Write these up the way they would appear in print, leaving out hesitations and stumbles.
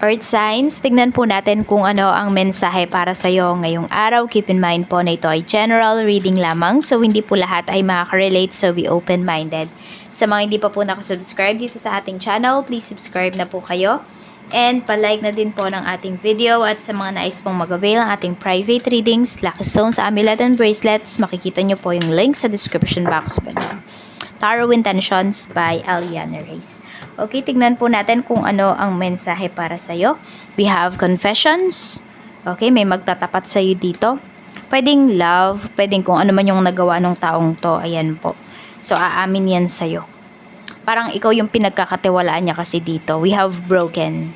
Earth signs, tignan po natin kung ano ang mensahe para sa iyo ngayong araw. Keep in mind po na ito ay general reading lamang, so hindi po lahat ay makaka-relate, so be open-minded. Sa mga hindi pa po nakasubscribe dito sa ating channel, please subscribe na po kayo. And palike na din po ng ating video, at sa mga nais pong mag-avail ng ating private readings, lucky stones, amulet and bracelets, makikita nyo po yung link sa description box below. Tarot Intentions by Aliana Reyes. Okay, tignan po natin kung ano ang mensahe para sa iyo. We have confessions. Okay, may magtatapat sa iyo dito. Pwedeng love, pwedeng kung ano man yung nagawa ng taong to. Ayan po. So, aamin yan sa iyo. Parang ikaw yung pinagkakatiwalaan niya kasi dito. We have broken.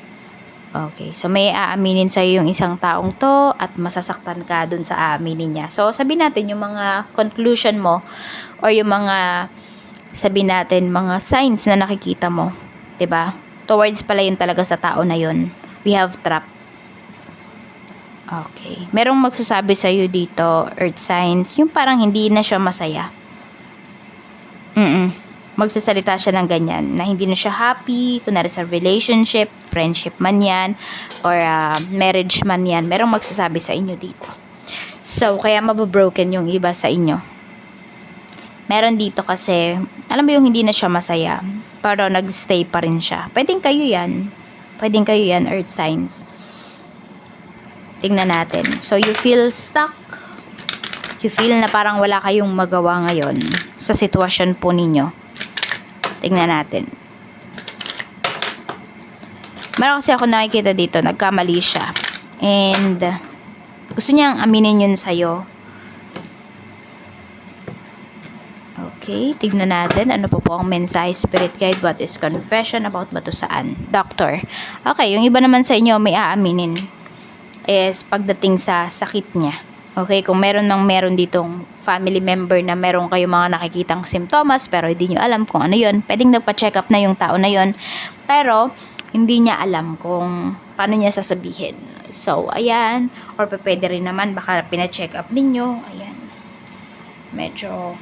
Okay, so may aaminin sa iyo yung isang taong to at masasaktan ka dun sa aaminin niya. So, sabihin natin yung mga conclusion mo or yung mga sabihin natin mga signs na nakikita mo, 'di ba? Towards pala yun talaga sa tao na yun. We have trap. Okay. Merong magsasabi sa iyo dito, earth signs, yung parang hindi na siya masaya. Magsasalita siya ng ganyan, na hindi na siya happy, kunwari sa relationship, friendship man yan, or marriage man yan. Merong magsasabi sa inyo dito. So, kaya mababroken yung iba sa inyo. Meron dito kasi, alam mo yung hindi na siya masaya, pero nagstay pa rin siya. Pwedeng kayo yan. Pwedeng kayo yan, earth signs. Tingnan natin. So, you feel stuck. You feel na parang wala kayong magawa ngayon sa sitwasyon po ninyo. Tingnan natin. Meron kasi ako nakikita dito, nagkamali siya. And, gusto niyang aminin yun sa'yo. Okay, tignan natin ano po ang mensahe, spirit guide, what is confession, about ba to saan? Doctor. Okay, yung iba naman sa inyo may aaminin is pagdating sa sakit niya. Okay, kung meron ditong family member na meron kayong mga nakikitang simptomas pero hindi nyo alam kung ano yun, pwedeng nagpa-check up na yung tao na yun pero hindi niya alam kung paano niya sasabihin. So, ayan, or pwede rin naman baka pina-check up ninyo, ayan, medyo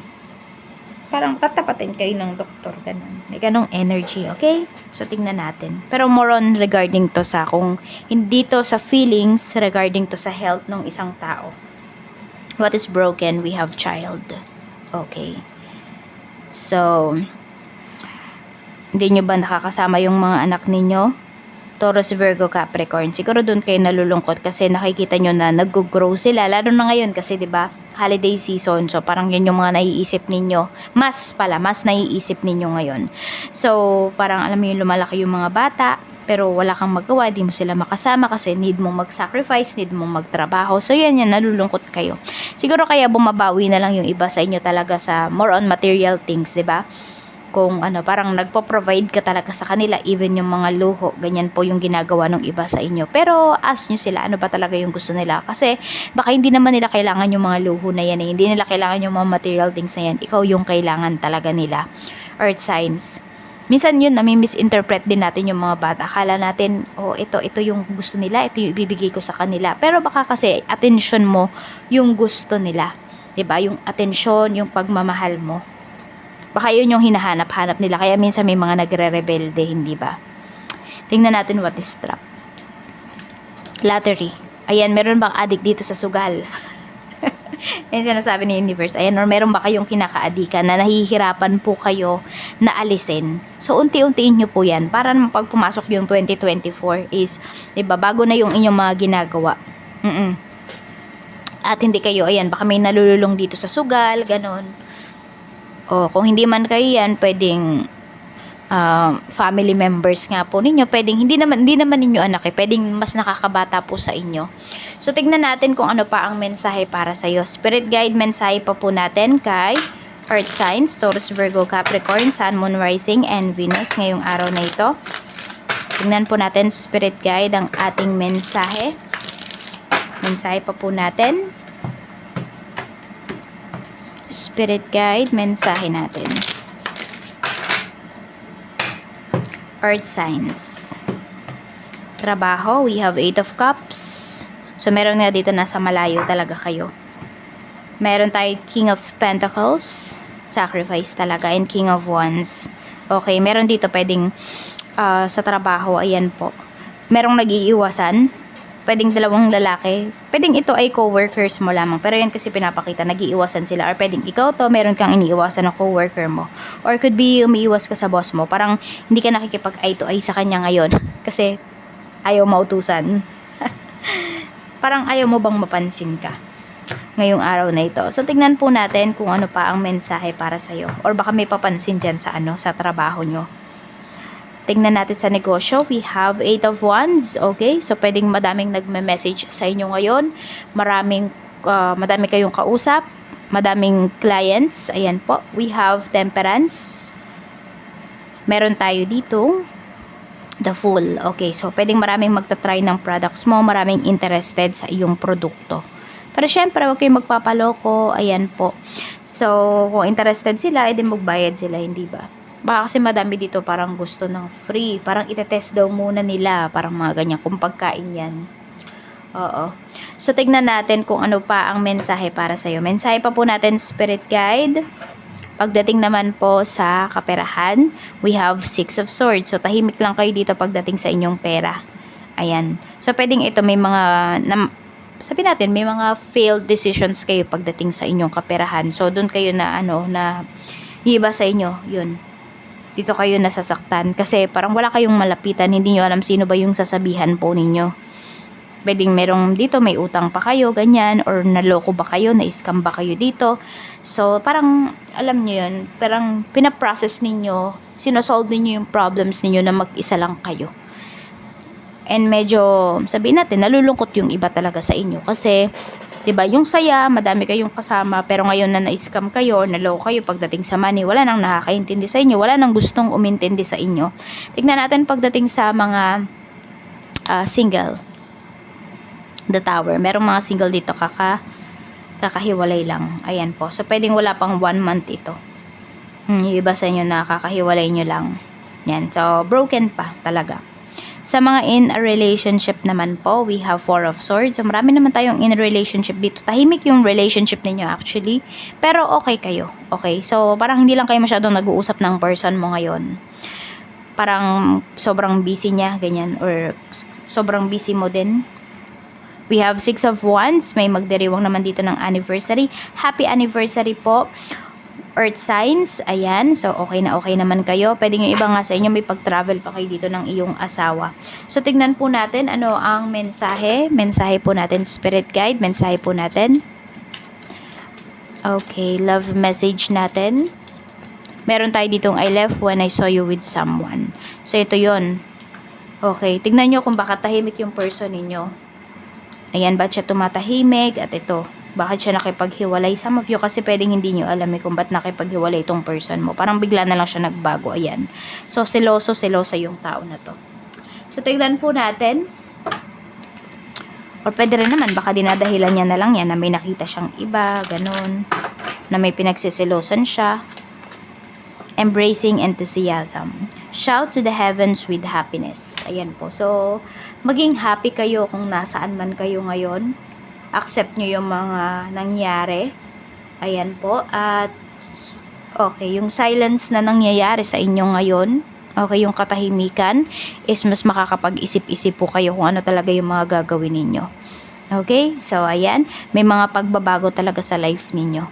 parang tatapatin kayo ng doktor, ganun. May ganong energy, okay? So, tingnan natin. Pero more on regarding to sa, kung hindi to sa feelings, regarding to sa health ng isang tao. What is broken? We have child. Okay. So, hindi nyo ba nakakasama yung mga anak ninyo? Taurus, Virgo, Capricorn. Siguro doon kayo nalulungkot kasi nakikita nyo na nag-grow sila. Lalo na ngayon kasi 'di ba holiday season. So parang yan yung mga naiisip ninyo. Mas naiisip ninyo ngayon. So parang alam mo yung lumalaki yung mga bata pero wala kang magawa, di mo sila makasama kasi need mong mag-sacrifice, need mong magtrabaho. So yan, nalulungkot kayo. Siguro kaya bumabawi na lang yung iba sa inyo talaga sa more on material things, 'di ba? Kung ano, parang nagpo-provide ka talaga sa kanila, even yung mga luho, ganyan po yung ginagawa ng iba sa inyo. Pero ask nyo sila, ano ba talaga yung gusto nila? Kasi baka hindi naman nila kailangan yung mga luho na yan, hindi nila kailangan yung mga material things na yan. Ikaw yung kailangan talaga nila. Earth signs. Minsan yun, nami-misinterpret din natin yung mga bata. Akala natin, oh, ito yung gusto nila, ito yung ibibigay ko sa kanila. Pero baka kasi attention mo yung gusto nila. 'Di ba? Yung attention, yung pagmamahal mo. Baka yun yung hinahanap-hanap nila. Kaya minsan may mga nagre-rebelde, hindi ba? Tingnan natin what is trap. Lottery. Ayan, meron bang addict dito sa sugal? Yan sinasabi ni Universe. Ayan, or meron ba kayong kinaka-addikan na nahihirapan po kayo na alisin? So, unti-untiin nyo po yan. Para naman pag pumasok yung 2024 is, diba, bago na yung inyong mga ginagawa. At hindi kayo, ayan, baka may nalululong dito sa sugal, ganon. O kung hindi man kayo yan, pwedeng family members nga po ninyo, pwedeng hindi naman ninyo anak pwedeng mas nakakabata po sa inyo. So tignan natin kung ano pa ang mensahe para sa iyo. Spirit guide, mensahe pa po natin kay earth signs, Taurus, Virgo, Capricorn, Sun, Moon, Rising, and Venus ngayong araw na ito. Tignan po natin, spirit guide, ang ating mensahe. Mensahe pa po natin. Spirit guide, mensahe natin. Earth signs. Trabaho, we have 8 of Cups. So, meron nga dito nasa malayo talaga kayo. Meron tayo King of Pentacles. Sacrifice talaga. And King of Wands. Okay, meron dito pwedeng sa trabaho, ayan po. merong nag-iiwasan, pwedeng dalawang lalaki, pwedeng ito ay co-workers mo lamang, pero yan kasi pinapakita, nag-iiwasan sila, or pwedeng ikaw to, meron kang iniiwasan na co-worker mo, or could be umiiwas ka sa boss mo, parang hindi ka nakikipag eye to eye sa kanya ngayon, kasi ayaw mautusan. Parang ayaw mo bang mapansin ka ngayong araw na ito. So, tignan po natin kung ano pa ang mensahe para sa'yo. Or baka may papansin dyan sa sa trabaho nyo. Tingnan natin sa negosyo. We have 8 of Wands. Okay? So, pwedeng madaming nagme-message sa inyo ngayon. Madami kayong kausap. Madaming clients. Ayan po. We have Temperance. Meron tayo dito. The Fool. Okay. So, pwedeng maraming magta-try ng products mo. Maraming interested sa iyong produkto. Pero syempre, huwag kayong magpapaloko. Ayan po. So, kung interested sila, edi magbayad sila, hindi ba? Baka kasi madami dito parang gusto ng free. Parang itetest daw muna nila. Parang mga ganyan. Kung pagkain yan. Oo. So, tignan natin kung ano pa ang mensahe para sa'yo. Mensahe pa po natin, Spirit Guide. Pagdating naman po sa kaperahan, we have 6 of Swords. So, tahimik lang kayo dito pagdating sa inyong pera. Ayan. So, pwedeng ito may mga... sabi natin, may mga failed decisions kayo pagdating sa inyong kaperahan. So, doon kayo na, na iba sa inyo, yun. Dito kayo nasasaktan. Kasi parang wala kayong malapitan, hindi nyo alam sino ba yung sasabihan po ninyo. Pwedeng merong dito, may utang pa kayo, ganyan, or naloko ba kayo, na-scam ba kayo dito. So, parang, alam nyo yun, parang pinaprocess ninyo, sinosolve ninyo yung problems ninyo na mag-isa lang kayo. And medyo, sabihin natin, nalulungkot yung iba talaga sa inyo. Kasi, 'di ba, yung saya, madami kayong kasama, pero ngayon na na-scam kayo, naloko kayo pagdating sa money, wala nang nakakaintindi sa inyo, wala nang gustong umintindi sa inyo. Tignan natin pagdating sa mga single. The Tower. Merong mga single dito, kakahiwalay lang. Ayan po. So, pwedeng wala pang 1 month ito. Yung iba sa inyo na kakahiwalay nyo lang. Yan. So, broken pa talaga. Sa mga in a relationship naman po, we have 4 of Swords. So, marami naman tayong in a relationship dito. Tahimik yung relationship ninyo actually. Pero okay kayo. Okay? So, parang hindi lang kayo masyadong nag-uusap ng person mo ngayon. Parang sobrang busy niya, ganyan. Or sobrang busy mo din. We have 6 of Wands. May magdiriwang naman dito ng anniversary. Happy anniversary po. Earth signs, ayan. So, okay naman kayo. Pwede yung iba nga sa inyo, may pag-travel pa kayo dito ng iyong asawa. So, tignan po natin ano ang mensahe. Mensahe po natin, Spirit Guide. Mensahe po natin. Okay, love message natin. Meron tayo ditong, I left when I saw you with someone. So, ito yon. Okay, tignan nyo kung baka tahimik yung person ninyo. Ayan, ba't siya tumatahimik? At ito, bakit siya nakipaghiwalay? Some of you kasi pwedeng hindi nyo alam kung ba't nakipaghiwalay itong person mo. Parang bigla na lang siya nagbago. Ayan. So, selosa yung tao na to. So, tignan po natin. Or pwede rin naman, baka dinadahilan niya na lang yan na may nakita siyang iba, ganun. Na may pinagsiselosan siya. Embracing enthusiasm. Shout to the heavens with happiness. Ayan po. So, maging happy kayo kung nasaan man kayo ngayon. Accept nyo yung mga nangyari. Ayan po. At, okay, yung silence na nangyayari sa inyo ngayon, okay, yung katahimikan, is mas makakapag-isip-isip po kayo kung ano talaga yung mga gagawin ninyo. Okay? So, ayan. May mga pagbabago talaga sa life ninyo.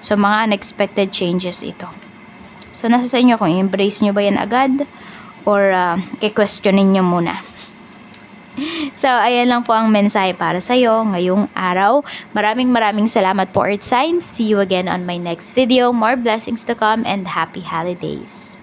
So, mga unexpected changes ito. So, nasa sa inyo kung i-embrace nyo ba yan agad or i-questionin nyo muna. So, ayan lang po ang mensahe para sa'yo ngayong araw. Maraming salamat po, Earth Signs. See you again on my next video. More blessings to come and happy holidays.